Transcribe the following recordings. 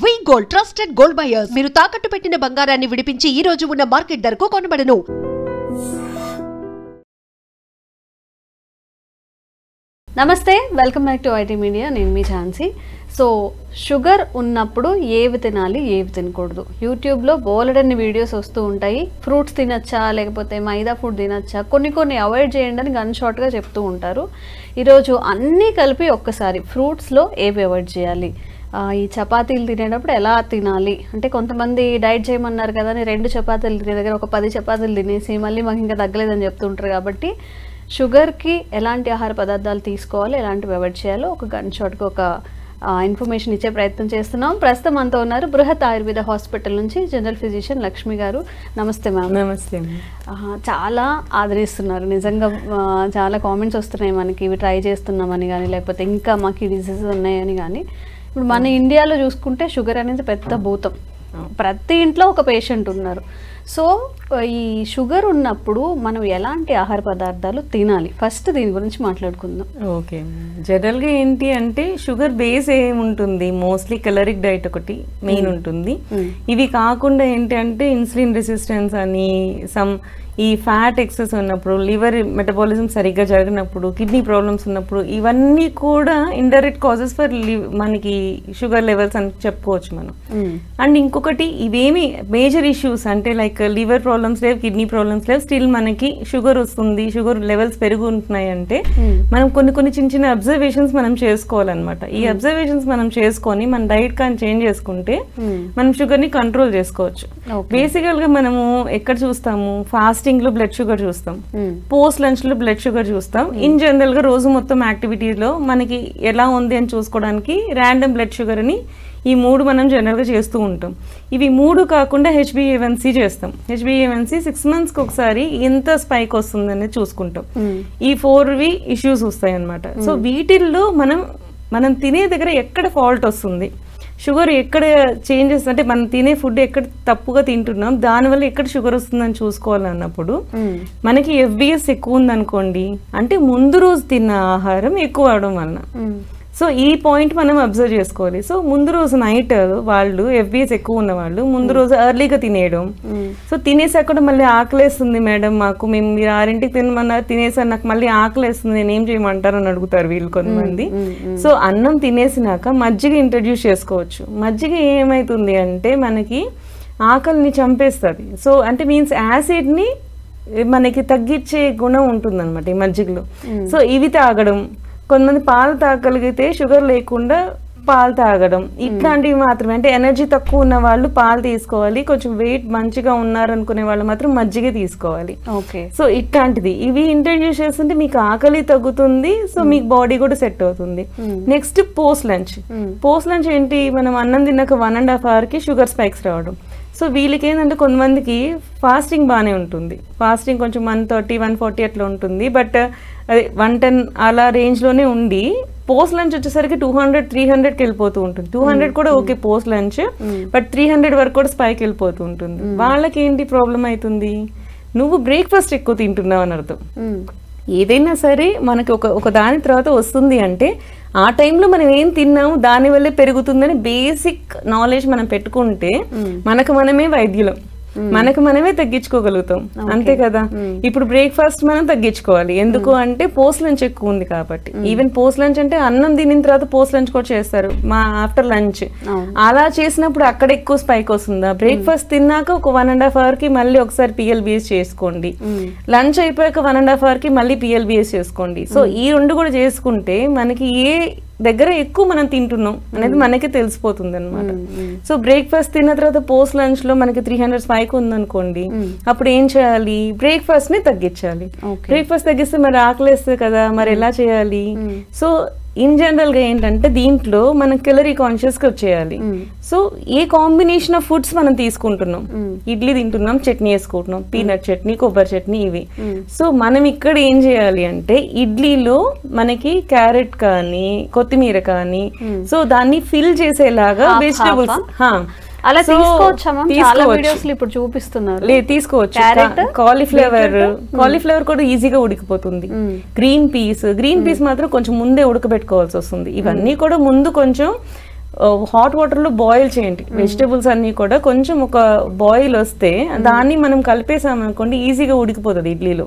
వి gold trusted gold buyers మీరు తాకట్టు పెట్టిన బంగారాన్ని విడిపించి ఈ రోజు ఉన్న మార్కెట్ ధరకు కొనబడను. నమస్తే, welcome back to IT media. నేను మీ ఝాన్సీ. సో షుగర్ ఉన్నప్పుడు ఏవి తినాలి, ఏవి తినకూడదు, యూట్యూబ్లో బోలెడన్ని వీడియోస్ వస్తూ ఉంటాయి. ఫ్రూట్స్ తినచ్చా, లేకపోతే మైదా ఫుడ్ తినచ్చా, కొన్ని అవాయిడ్ చేయండి అని గన్ షార్ట్గా చెప్తూ ఉంటారు. ఈరోజు అన్నీ కలిపి ఒక్కసారి ఫ్రూట్స్లో ఏవి అవాయిడ్ చేయాలి, ఈ చపాతీలు తినేటప్పుడు ఎలా తినాలి, అంటే కొంతమంది డైట్ చేయమన్నారు కదా అని 2 చపాతీలు తినే దగ్గర ఒక 10 చపాతీలు తినేసి మళ్ళీ మాకు ఇంకా తగ్గలేదని చెప్తుంటారు. కాబట్టి షుగర్కి ఎలాంటి ఆహార పదార్థాలు తీసుకోవాలి, ఎలాంటివి అవాయిడ్ చేయాలో ఒక గన్ షాట్కి ఒక ఇన్ఫర్మేషన్ ఇచ్చే ప్రయత్నం చేస్తున్నాం. ప్రస్తుతం అంతా ఉన్నారు బృహత్ ఆయుర్వేద హాస్పిటల్ నుంచి జనరల్ ఫిజిషియన్ లక్ష్మి గారు. నమస్తే మ్యామ్. నమస్తే. చాలా ఆదరిస్తున్నారు నిజంగా, చాలా కామెంట్స్ వస్తున్నాయి మనకి, ఇవి ట్రై చేస్తున్నామని కానీ, లేకపోతే ఇంకా మాకు ఈ డిసీజెస్ ఉన్నాయని కానీ. ఇప్పుడు మన ఇండియాలో చూసుకుంటే షుగర్ అనేది పెద్ద భూతం, ప్రతి ఇంట్లో ఒక పేషెంట్ ఉన్నారు. సో ఈ షుగర్ ఉన్నప్పుడు మనం ఎలాంటి ఆహార పదార్థాలు తినాలి, ఫస్ట్ దీని గురించి మాట్లాడుకుందాం. ఓకే, జనరల్గా ఏంటి అంటే షుగర్ బేస్ ఏముంటుంది, మోస్ట్లీ కలరిక్ డైట్ ఒకటి మెయిన్ ఉంటుంది. ఇవి కాకుండా ఏంటి అంటే ఇన్సులిన్ రెసిస్టెన్స్ అని, ఈ ఫ్యాట్ ఎక్సెస్ ఉన్నప్పుడు, లివర్ మెటబాలిజం సరిగ్గా జరగనప్పుడు, కిడ్నీ ప్రాబ్లమ్స్ ఉన్నప్పుడు, ఇవన్నీ కూడా ఇండైరెక్ట్ కాజెస్ ఫర్ మనకి షుగర్ లెవెల్స్ అని చెప్పుకోవచ్చు మనం. అండ్ ఇంకొకటి, ఇవేమి మేజర్ ఇష్యూస్ అంటే లైక్ లివర్ ప్రాబ్లమ్స్ లేవు, కిడ్నీ ప్రాబ్లమ్స్ లేవు, స్టిల్ మనకి షుగర్ వస్తుంది, షుగర్ లెవెల్స్ పెరుగుతున్నాయి అంటే మనం కొన్ని చిన్న అబ్జర్వేషన్స్ మనం చేసుకోవాలన్నమాట. ఈ అబ్జర్వేషన్స్ మనం చేసుకొని మన డైట్ కానీ చేంజ్ చేసుకుంటే మనం షుగర్ ని కంట్రోల్ చేసుకోవచ్చు. బేసికల్ గా మనము ఎక్కడ చూస్తాము, ఫాస్టింగ్ లో బ్లడ్ షుగర్ చూస్తాం, పోస్ట్ లంచ్ లో బ్లడ్ షుగర్ చూస్తాం. ఇన్ జనరల్ గా రోజు మొత్తం యాక్టివిటీలో మనకి ఎలా ఉంది అని చూసుకోవడానికి ర్యాండమ్ బ్లడ్ షుగర్ అని ఈ 3 మనం జనరల్ గా చేస్తూ ఉంటాం. ఇవి 3 కాకుండా HbA1c చేస్తాం. HbA1c 6 months కి ఒకసారి ఎంత స్పైక్ వస్తుంది అనేది చూసుకుంటాం. ఈ 4 ఇష్యూస్ వస్తాయి అన్నమాట. సో వీటిల్లో మనం తినే దగ్గర ఎక్కడ ఫాల్ట్ వస్తుంది, షుగర్ ఎక్కడ చేంజెస్ అంటే మనం తినే ఫుడ్ ఎక్కడ తప్పుగా తింటున్నాం, దానివల్ల ఎక్కడ షుగర్ వస్తుందని చూసుకోవాలన్నప్పుడు మనకి FBS ఎక్కువ ఉందనుకోండి, అంటే ముందు రోజు తిన్న ఆహారం ఎక్కువ అవడం వలన. సో ఈ పాయింట్ మనం అబ్జర్వ్ చేసుకోవాలి. సో ముందు రోజు నైట్ వాళ్ళు FBS ఎక్కువ ఉన్న వాళ్ళు ముందు రోజు ఎర్లీగా తినేయడం. సో తినేసాక మళ్ళీ ఆకలేస్తుంది మేడం, మీరు 6ంటికి తినమన్నారు, తినేసారు, నాకు మళ్ళీ ఆకలేస్తుంది, నేను ఏం చేయమంటారు అని అడుగుతారు వీళ్ళు కొంతమంది. సో అన్నం తినేసినాక మజ్జిగ ఇంట్రడ్యూస్ చేసుకోవచ్చు. మజ్జిగ ఏమవుతుంది అంటే మనకి ఆకలిని చంపేస్తుంది. సో అంటే మీన్స్ యాసిడ్ని మనకి తగ్గించే గుణం ఉంటుంది అనమాట ఈ మజ్జిగలో. సో ఇవి తాగడం, కొంతమంది పాలు తాగలిగితే షుగర్ లేకుండా పాలు తాగడం, ఇట్లాంటివి మాత్రమే. అంటే ఎనర్జీ తక్కువ ఉన్న వాళ్ళు పాలు తీసుకోవాలి, కొంచెం వెయిట్ మంచిగా ఉన్నారనుకునే వాళ్ళు మాత్రం మజ్జిగ తీసుకోవాలి. సో ఇట్లాంటిది ఇవి ఇంట్రడ్యూస్ చేస్తుంటే మీకు ఆకలి తగ్గుతుంది, సో మీకు బాడీ కూడా సెట్ అవుతుంది. నెక్స్ట్ పోస్ట్ లంచ్ ఏంటి, మనం అన్నం తిన్నాక 1.5 hour కి షుగర్ స్పైక్స్ రావడం. సో వీళ్ళకి ఏంటంటే కొంతమందికి ఫాస్టింగ్ బాగానే ఉంటుంది, ఫాస్టింగ్ కొంచెం 130, 140 అట్లా ఉంటుంది, బట్ అది 110 అలా రేంజ్లోనే ఉండి పోస్ట్ లంచ్ వచ్చేసరికి 200, 300కి వెళ్ళిపోతూ ఉంటుంది. 200 కూడా ఓకే పోస్ట్ లంచ్, బట్ 300 వరకు కూడా స్పైక్ వెళ్ళిపోతూ ఉంటుంది. వాళ్ళకి ఏంటి ప్రాబ్లం అవుతుంది, నువ్వు బ్రేక్ఫాస్ట్ ఎక్కువ తింటున్నావు అని అర్థం. ఏదైనా సరే మనకి ఒక దాని తర్వాత వస్తుంది అంటే ఆ టైంలో మనం ఏం తిన్నాము దానివల్లే పెరుగుతుందని బేసిక్ నాలెడ్జ్ మనం పెట్టుకుంటే మనకు మనమే వైద్యులం, మనకు మనమే తగ్గించుకోగలుగుతాం, అంతే కదా. ఇప్పుడు బ్రేక్ఫాస్ట్ మనం తగ్గించుకోవాలి, ఎందుకు అంటే పోస్ట్ లంచ్ ఎక్కువ ఉంది కాబట్టి. ఈవెన్ పోస్ట్ లంచ్ అంటే అన్నం తినిన తర్వాత పోస్ట్ లంచ్ కూడా చేస్తారు ఆఫ్టర్ లంచ్, అలా చేసినప్పుడు అక్కడ ఎక్కువ స్పైక్ వస్తుందా. బ్రేక్ఫాస్ట్ తిన్నాక ఒక 1.5 hour కి మళ్ళీ ఒకసారి PLBS చేసుకోండి, లంచ్ అయిపోయాక 1.5 hour కి మళ్ళీ PLBS చేసుకోండి. సో ఈ 2 కూడా చేసుకుంటే మనకి ఏ దగ్గర ఎక్కువ మనం తింటున్నాం అనేది మనకి తెలిసిపోతుంది అనమాట. సో బ్రేక్ఫాస్ట్ తిన్న తర్వాత పోస్ట్ లంచ్ లో మనకి 300 స్పైక్ ఉందనుకోండి, అప్పుడు ఏం చేయాలి, బ్రేక్ఫాస్ట్ ని తగ్గించాలి. బ్రేక్ఫాస్ట్ తగ్గిస్తే మరి ఆకలేస్తుంది కదా, మరి ఎలా చేయాలి. సో ఇన్ జనరల్ గా ఏంటంటే దీంట్లో మనం కెలరీ కాన్షియస్ గా వచ్చేయాలి. So A combination of foods మనం తీసుకుంటున్నాం, ఇడ్లీ తింటున్నాం, చట్నీ వేసుకుంటున్నాం, పీనట్ చట్నీ, కొబ్బరి చట్నీ, ఇవి. సో మనం ఇక్కడ ఏం చేయాలి అంటే ఇడ్లీలో మనకి క్యారెట్ కానీ కొత్తిమీర కానీ, సో దాన్ని ఫిల్ చేసేలాగా వెజిటబుల్స్ అలా తీసుకోవచ్చా? చాలా వీడియోస్ ఇప్పుడు చూపిస్తున్నారు. లేదు, తీసుకోవచ్చు. కాలీఫ్లవర్ కూడా ఈజీగా ఉడికిపోతుంది. గ్రీన్ పీస్ మాత్రం కొంచెం ముందే ఉడకబెట్టుకోవాల్సి వస్తుంది. ఇవన్నీ కూడా ముందు కొంచెం హాట్ వాటర్లో బాయిల్ చేయండి వెజిటేబుల్స్ అన్నీ కూడా. కొంచెం ఒక బాయిల్ వస్తే దాన్ని మనం కలిపేసామనుకోండి ఈజీగా ఉడికిపోతుంది ఇడ్లీలో.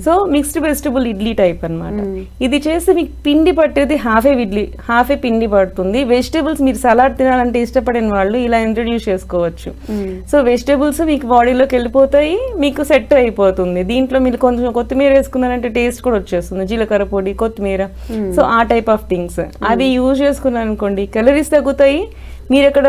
So mixed vegetable idli type అన్నమాట. ఇది చేస్తే మీకు పిండి పట్టేది హాఫే పిండి పడుతుంది. వెజిటేబుల్స్ మీరు సలాడ్ తినాలంటే ఇష్టపడిన వాళ్ళు ఇలా ఇంట్రడ్యూస్ చేసుకోవచ్చు. సో వెజిటేబుల్స్ మీకు బాడీలోకి వెళ్ళిపోతాయి, మీకు సెట్ అయిపోతుంది. దీంట్లో మీరు కొంచెం కొత్తిమీర వేసుకున్నారంటే టేస్ట్ కూడా వచ్చేస్తుంది, జీలకర్ర పొడి, కొత్తిమీర. సో ఆ టైప్ ఆఫ్ థింగ్స్ అవి యూజ్ చేసుకున్నారనుకోండి కలరీస్ తగ్గుతాయి. మీరు అక్కడ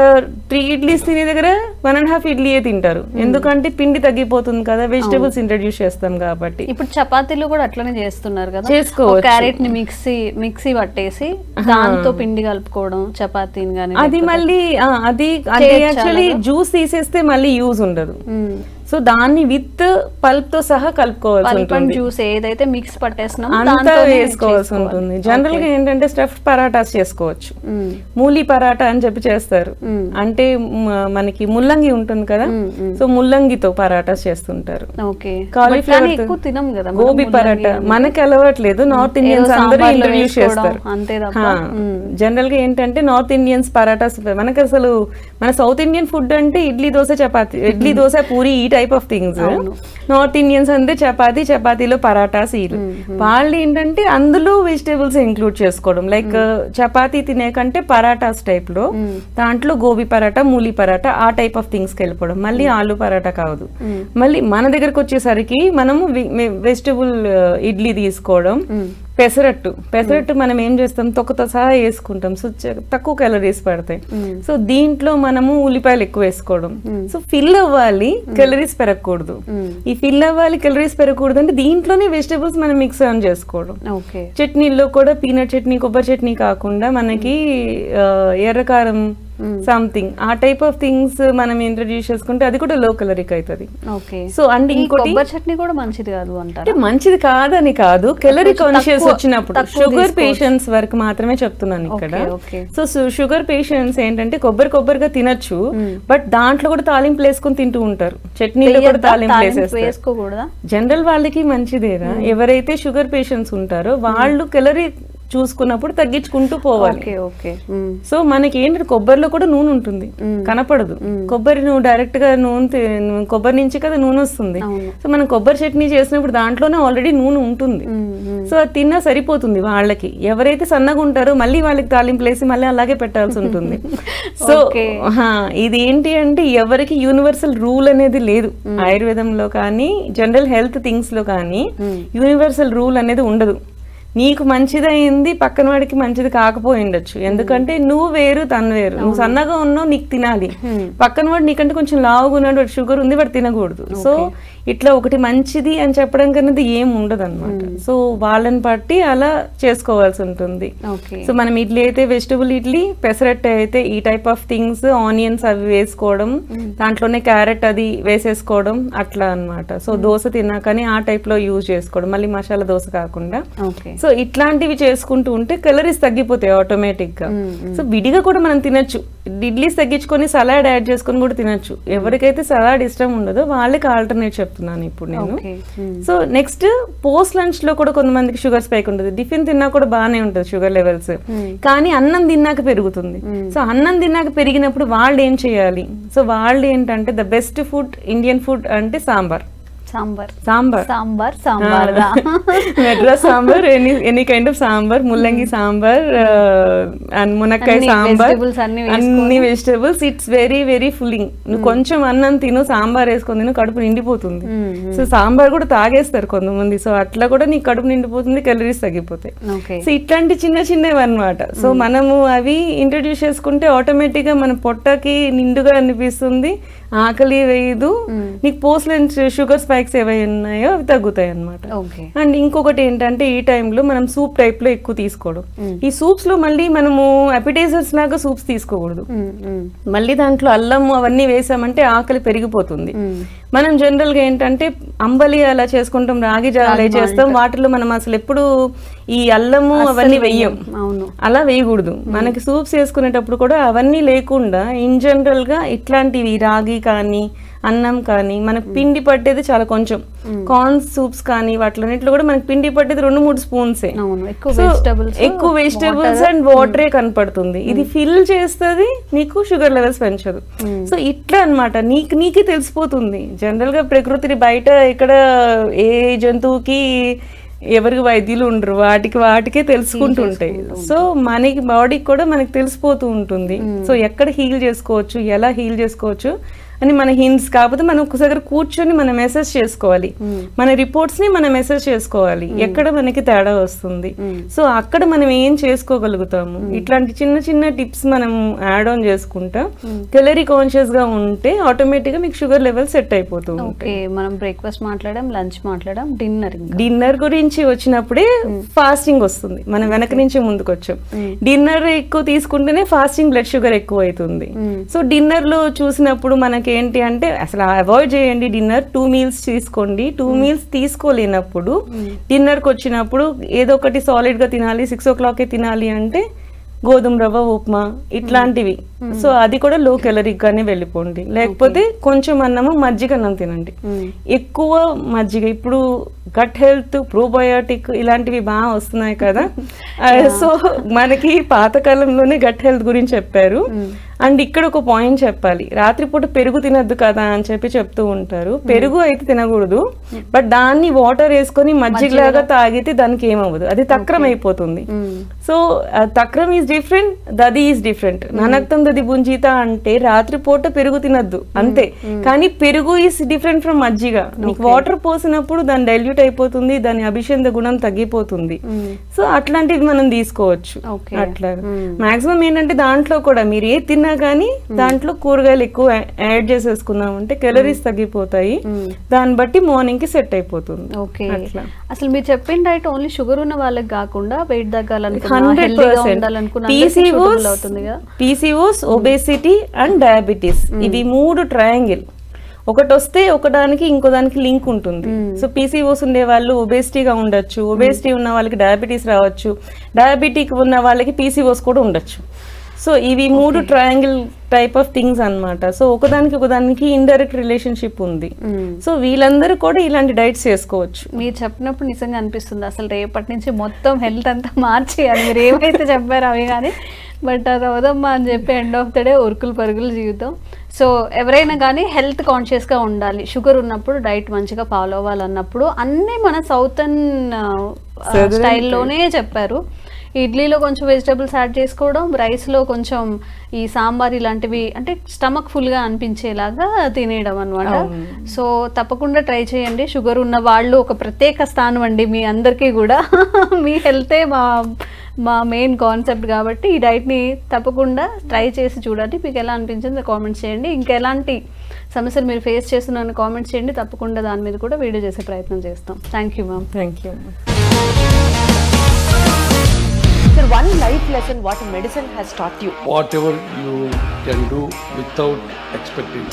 3 ఇడ్లీస్ తినే దగ్గర 1.5 ఇడ్లీయే తింటారు, ఎందుకంటే పిండి తగ్గిపోతుంది కదా, వెజిటేబుల్స్ ఇంట్రడ్యూస్ చేస్తాం కాబట్టి. ఇప్పుడు చపాతీలు కూడా అట్లనే చేస్తున్నారు కదా, చేసుకోవచ్చు. క్యారెట్ ని మిక్సీ పట్టేసి దాంతో పిండి కలుపుకోవడం చపాతీని గానీ. అది మళ్ళీ అది యాక్చువల్లీ జ్యూస్ తీసేస్తే మళ్ళీ యూజ్ ఉండదు. సో దాన్ని విత్ పల్ప్ తో సహా కలుపుకోవాల్సి ఉంటుంది. జ్యూస్ ఏదైతే మిక్స్ పట్టేస్తున్నామో అంతా వేసుకోవాల్సి ఉంటుంది. జనరల్ గా ఏంటంటే స్టఫ్డ్ పరాటాస్ చేసుకోవచ్చు. మూలి పరాటా అని చెప్పి చేస్తారు, అంటే మనకి ముల్లంగి ఉంటుంది కదా, సో ముల్లంగితో పరాటాస్ చేస్తుంటారు. కాలీఫ్లవర్, గోబీ పరాటా మనకి అలవాట్లేదు, నార్త్ ఇండియన్స్ అందరూ ఇంట్రడ్యూస్ చేస్తారు. జనరల్ గా ఏంటంటే నార్త్ ఇండియన్స్ పరాటాస్, మనకి అసలు మన సౌత్ ఇండియన్ ఫుడ్ అంటే ఇడ్లీ దోశ చపాతి, ఇడ్లీ దోశ పూరి ఈ type of things. North Indians అంటే చపాతీలో పరాటాస్. వాళ్ళు ఏంటంటే అందులో వెజిటేబుల్స్ ఇంక్లూడ్ చేసుకోవడం, లైక్ చపాతీ తినే కంటే పరాటాస్ టైప్ లో దాంట్లో గోబీ పరాటా, మూలి పరాటా ఆ టైప్ ఆఫ్ థింగ్స్ కి వెళ్ళిపోవడం. మళ్ళీ ఆలు పరాటా కాదు. మళ్ళీ మన దగ్గరకు వచ్చేసరికి మనము వెజిటేబుల్ ఇడ్లీ తీసుకోవడం. పెసరట్టు మనం ఏం చేస్తాం, తొక్కతో సహా వేసుకుంటాం, సో తక్కువ క్యాలరీస్ పడతాయి. సో దీంట్లో మనము ఉల్లిపాయలు ఎక్కువ వేసుకోవడం. సో ఫిల్ అవ్వాలి, క్యాలరీస్ పెరగకూడదు. ఈ ఫిల్ అవ్వాలి, క్యాలరీస్ పెరగకూడదు అంటే దీంట్లోనే వెజిటేబుల్స్ మనం మిక్స్ ఆన్ చేసుకోవడం. చట్నీల్లో కూడా పీనట్ చట్నీ, కొబ్బరి చట్నీ కాకుండా మనకి ఎర్రకారం సంథింగ్ ఆ టైప్ ఆఫ్ థింగ్స్ మనం ఇంట్రడ్యూస్ చేసుకుంటే అది కూడా లో క్యాలరిక్ అవుతుంది. సో అండ్ ఇంకోటి చట్నీ కూడా మంచిది కాదు అంటే మంచిది కాదని కాదు, క్యాలరీ కాన్షియస్ వచ్చినప్పుడు షుగర్ పేషెంట్స్ వరకు మాత్రమే చెప్తున్నాను ఇక్కడ. సో షుగర్ పేషెంట్స్ ఏంటంటే కొబ్బరిగా తినొచ్చు, బట్ దాంట్లో కూడా తాలింపులు వేసుకుని తింటూ ఉంటారు, చట్నీలో కూడా తాలింపులు వేసుకోకూడదా. జనరల్ వాళ్ళకి మంచిదేరా, ఎవరైతే షుగర్ పేషెంట్స్ ఉంటారో వాళ్ళు క్యాలరీ చూసుకున్నప్పుడు తగ్గించుకుంటూ పోవాలి. సో మనకి ఏంటంటే కొబ్బరిలో కూడా నూనె ఉంటుంది, కనపడదు. కొబ్బరి నువ్వు డైరెక్ట్ గా కొబ్బరి నుంచి కదా నూనె వస్తుంది. సో మనం కొబ్బరి చట్నీ చేసినప్పుడు దాంట్లోనే ఆల్రెడీ నూనె ఉంటుంది. సో అది తిన్నా సరిపోతుంది వాళ్ళకి. ఎవరైతే సన్నగా ఉంటారో మళ్ళీ వాళ్ళకి తాలింపులు వేసి మళ్ళీ అలాగే పెట్టాల్సి ఉంటుంది. సో ఇది ఏంటి అంటే ఎవరికి యూనివర్సల్ రూల్ అనేది లేదు. ఆయుర్వేదంలో కానీ జనరల్ హెల్త్ థింగ్స్ లో కానీ యూనివర్సల్ రూల్ అనేది ఉండదు. నీకు మంచిదైంది పక్కన వాడికి మంచిది కాకపోయి ఉండొచ్చు, ఎందుకంటే నువ్వు వేరు తను వేరు. నువ్వు సన్నగా ఉన్నావు, నీకు తినాలి. పక్కన వాడు నీకంటే కొంచెం లావుగా ఉన్నాడు, వాడు షుగర్ ఉంది, వాడు తినకూడదు. సో ఇట్లా ఒకటి మంచిది అని చెప్పడం కన్నది ఏం ఉండదు అనమాట. సో వాళ్ళని బట్టి అలా చేసుకోవాల్సి ఉంటుంది. సో మనం ఇడ్లీ అయితే వెజిటబుల్ ఇడ్లీ, పెసరట్టు అయితే ఈ టైప్ ఆఫ్ థింగ్స్, ఆనియన్స్ అవి వేసుకోవడం, దాంట్లోనే క్యారెట్ అది వేసేసుకోవడం అట్లా అనమాట. సో దోశ తిన్నాకని ఆ టైప్ లో యూజ్ చేసుకోవడం, మళ్ళీ మసాలా దోశ కాకుండా. సో ఇట్లాంటివి చేసుకుంటూ ఉంటే క్యాలరీస్ తగ్గిపోతాయి ఆటోమేటిక్ గా. సో విడిగా కూడా మనం తినొచ్చు, ఇడ్లీస్ తగ్గించుకొని సలాడ్ యాడ్ చేసుకొని కూడా తినొచ్చు. ఎవరికైతే సలాడ్ ఇష్టం ఉండదో వాళ్ళకి ఆల్టర్నేట్ చెప్తున్నాను ఇప్పుడు నేను. సో నెక్స్ట్ పోస్ట్ లంచ్ లో కూడా కొంతమందికి షుగర్ స్పైక్ ఉంటుంది. టిఫిన్ తిన్నా కూడా బాగానే ఉంటుంది షుగర్ లెవెల్స్, కానీ అన్నం తిన్నాక పెరుగుతుంది. సో అన్నం తిన్నాక పెరిగినప్పుడు వాళ్ళు ఏం చేయాలి? సో వాళ్ళు ఏంటంటే the best food Indian food అంటే sambar. Madras sambar, any kind of sambar, ముల్లంగి సాంబార్ అండ్ మునక్కాయ సాంబార్, అన్ని vegetables. It's very very filling. నువ్వు కొంచెం అన్నం తిను, సాంబార్ వేసుకొని తిను, కడుపు నిండిపోతుంది. సో సాంబార్ కూడా తాగేస్తారు కొంతమంది. సో అట్లా కూడా నీకు కడుపు నిండిపోతుంది, క్యాలరీస్ తగ్గిపోతాయి. సో ఇట్లాంటి చిన్న చిన్నవి అనమాట. సో మనము అవి ఇంట్రడ్యూస్ చేసుకుంటే ఆటోమేటిక్ గా మన పొట్టకి నిండుగా అనిపిస్తుంది, ఆకలి వేయదు, నీకు పోస్ట్ లంచ్ షుగర్ స్పైక్స్ ఏవైనా ఉన్నాయో అవి తగ్గుతాయి అనమాట. అండ్ ఇంకొకటి ఏంటంటే ఈ టైంలో మనం సూప్ టైప్ లో ఎక్కువ తీసుకోవడం. ఈ సూప్స్ లో మళ్ళీ మనము అపిటైజర్స్ లాగా సూప్స్ తీసుకోకూడదు. మళ్ళీ దాంట్లో అల్లము అవన్నీ వేసామంటే ఆకలి పెరిగిపోతుంది. మనం జనరల్ గా ఏంటంటే అంబలి అలా చేసుకుంటాం, రాగి జావా చేస్తాం, వాటిలో మనం అసలు ఎప్పుడు ఈ అల్లము అవన్నీ వెయ్యం, అలా వేయకూడదు. మనకి సూప్స్ వేసుకునేటప్పుడు కూడా అవన్నీ లేకుండా ఇన్ జనరల్ గా ఇట్లాంటివి రాగి కానీ అన్నం కానీ మనకు పిండి పట్టేది చాలా కొంచెం, కార్న్ సూప్స్ కానీ వాటిలో కూడా మనకి పిండి పట్టేది 2-3 స్పూన్సే, ఎక్కువ వెజిటేబుల్స్ అండ్ వాటరే కనపడుతుంది. ఇది ఫిల్ చేస్తుంది, నీకు షుగర్ లెవెల్స్ పెంచదు. సో ఇట్లా అన్నమాట, నీకే తెలిసిపోతుంది. జనరల్ గా ప్రకృతిని బయట ఇక్కడ ఏ జంతువుకి ఎవరికి వైద్యులు ఉండరు, వాటికే తెలుసుకుంటుంటాయి. సో మనకి బాడీకి కూడా మనకి తెలిసిపోతూ ఉంటుంది. సో ఎక్కడ హీల్ చేసుకోవచ్చు, ఎలా హీల్ చేసుకోవచ్చు అని మన హింట్స్. కాకపోతే మనం ఒకసారి కూర్చొని మనం మెసేజ్ చేసుకోవాలి, మన రిపోర్ట్స్ ని మనం మెసేజ్ చేసుకోవాలి, ఎక్కడ మనకి తేడా వస్తుంది. సో అక్కడ మనం ఏం చేసుకోగలుగుతాము, ఇట్లాంటి చిన్న చిన్న టిప్స్ మనం యాడ్ ఆన్ చేసుకుంటా క్యాలరీ కాన్షియస్ గా ఉంటే ఆటోమేటిక్ గా మీకు షుగర్ లెవెల్ సెట్ అయిపోతుంది. మనం బ్రేక్ఫాస్ట్ మాట్లాడాం, లంచ్ మాట్లాడాం, డిన్నర్ గురించి వచ్చినప్పుడే ఫాస్టింగ్ వస్తుంది. మనం వెనక నుంచి ముందుకు వచ్చాం. డిన్నర్ ఎక్కువ తీసుకుంటేనే ఫాస్టింగ్ బ్లడ్ షుగర్ ఎక్కువ అవుతుంది. సో డిన్నర్ లో చూసినప్పుడు మనకి ఏంటి అంటే అసలు అవాయిడ్ చేయండి. డిన్నర్ 2 మీల్స్ తీసుకోండి. 2 మీల్స్ తీసుకోలేనప్పుడు డిన్నర్కి వచ్చినప్పుడు ఏదో ఒకటి సాలిడ్ గా తినాలి, 6 o'clock తినాలి అంటే గోధుమ రవ్వ ఉప్మా ఇట్లాంటివి. సో అది కూడా లో క్యాలరీక్ గానే వెళ్ళిపోండి. లేకపోతే కొంచెం అన్నము, మజ్జిగ అన్నం తినండి, ఎక్కువ మజ్జిగ. ఇప్పుడు గట్ హెల్త్, ప్రోబయోటిక్ ఇలాంటివి బాగా వస్తున్నాయి కదా. సో మనకి పాతకాలంలోనే గట్ హెల్త్ గురించి చెప్పారు. అండ్ ఇక్కడ ఒక పాయింట్ చెప్పాలి, రాత్రిపూట పెరుగు తినద్దు కదా అని చెప్తూ ఉంటారు. పెరుగు అయితే తినకూడదు, బట్ దాన్ని వాటర్ వేసుకొని మజ్జిగలాగా తాగితే దానికి ఏమవ్వదు, అది తక్రం అయిపోతుంది. సో తక్రం ఈజ్ డిఫరెంట్, దది ఈజ్ డిఫరెంట్. ననక్తం దది బుంజీత అంటే రాత్రిపూట పెరుగు తినద్దు అంతే, కానీ పెరుగు ఈజ్ డిఫరెంట్ ఫ్రమ్ మజ్జిగ. నీకు వాటర్ పోసినప్పుడు దాని డైల్యూట్ అయిపోతుంది, దాని అభిషేక గుణం తగ్గిపోతుంది. సో అట్లాంటివి మనం తీసుకోవచ్చు. అట్లా మాక్సిమం ఏంటంటే దాంట్లో కూడా మీరు ఏ తిన్నా కానీ దాంట్లో కూరగాయలు ఎక్కువ యాడ్ చేసేసుకున్నాం అంటే క్యాలరీస్ తగ్గిపోతాయి, దాన్ని బట్టి మార్నింగ్ కి సెట్ అయిపోతుంది. అసలు మీరు చెప్పిన డైట్ ఓన్లీ షుగర్ ఉన్న వాళ్ళకి కాకుండా వెయిట్ తగ్గాలనుకున్నా, 100% PCOS, ఒబేసిటీ అండ్ డయాబెటీస్, ఇవి 3 ట్రయాంగిల్. ఒకటి వస్తే ఒకదానికి ఇంకో దానికి లింక్ ఉంటుంది. సో పీసీఓస్ ఉండే వాళ్ళు ఒబేసిటీగా ఉండొచ్చు, ఒబేసిటీ ఉన్న వాళ్ళకి డయాబెటీస్ రావచ్చు, డయాబెటిక్ ఉన్న వాళ్ళకి పీసీఓస్ కూడా ఉండొచ్చు. సో ఇవి 3 ట్రయాంగిల్ టైప్ ఆఫ్ థింగ్స్ అన్నమాట. సో ఒకదానికి ఇండైరెక్ట్ రిలేషన్షిప్ ఉంది. సో వీళ్ళందరూ కూడా ఇలాంటి డైట్స్ చేసుకోవచ్చు. మీరు చెప్పినప్పుడు నిజంగా అనిపిస్తుంది అసలు రేపటి నుంచి మొత్తం హెల్త్ అంతా మార్చేయాలి. మీరు ఏమైతే చెప్పారో అవి కానీ, బట్ అది అవదమ్మా అని చెప్పి ఎండ్ ఆఫ్ ద డే ఉరుకులు పరుగులు జీవితం. సో ఎవరైనా కానీ హెల్త్ కాన్షియస్గా ఉండాలి, షుగర్ ఉన్నప్పుడు డైట్ మంచిగా ఫాలో అవ్వాలన్నప్పుడు అన్నీ మన సౌతర్న్ స్టైల్లోనే చెప్పారు. ఇడ్లీలో కొంచెం వెజిటబుల్స్ యాడ్ చేసుకోవడం, రైస్లో కొంచెం ఈ సాంబార్ ఇలాంటివి అంటే స్టమక్ ఫుల్గా అనిపించేలాగా తినేయడం అనమాట. సో తప్పకుండా ట్రై చేయండి. షుగర్ ఉన్న వాళ్ళు ఒక ప్రత్యేక స్థానం అండి మీ అందరికీ కూడా. మీ హెల్తే మా మెయిన్ కాన్సెప్ట్ కాబట్టి ఈ డైట్ని తప్పకుండా ట్రై చేసి చూడండి. మీకు ఎలా అనిపించిందో కామెంట్స్ చేయండి. ఇంకా ఎలాంటి సమస్యలు మీరు ఫేస్ చేస్తున్నారని కామెంట్స్ చేయండి. తప్పకుండా దాని మీద కూడా వీడియో చేసే ప్రయత్నం చేస్తాం. Thank you ma'am. Thank you. Sir, one life lesson what medicine has taught you. Whatever you can do without expecting.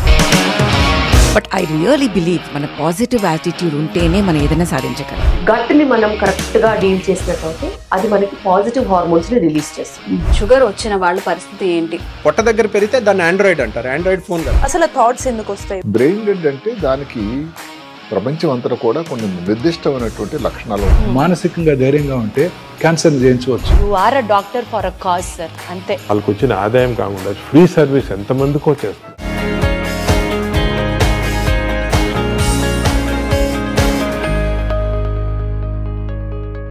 But I really believe మన పాజిటివ్ యాటిట్యూడ్ ఉంటేనే మనం ఏదైనా సాధించగలం. గట్ ని మనం కరెక్ట్ గా డీల్ చేసినట్లయితే అది మనకి పాజిటివ్ హార్మోన్స్ ని రిలీజ్ చేస్తుంది. షుగర్ వచ్చిన వాళ్ళ పరిస్థితి ఏంటి? పొట్ట దగ్గర పెరిగితే దాన్ని ఆండ్రాయిడ్ అంటారు, ఆండ్రాయిడ్ ఫోన్ కదా. అసలు థాట్స్ ఎందుకు వస్తాయి? బ్రెయిన్ డెడ్ అంటే దానికి ప్రపంచం అంతా కూడా కొన్ని నిర్దిష్టమైనటువంటి లక్షణాలు. మానసికంగా ధైర్యంగా ఉంటే క్యాన్సర్ జయించవచ్చు. You are a doctor for a cause sir, అంతే. వాళ్ళకి వచ్చిన ఆదాయం కాకుండా ఫ్రీ సర్వీస్ ఎంతమందికో చేస్తారు.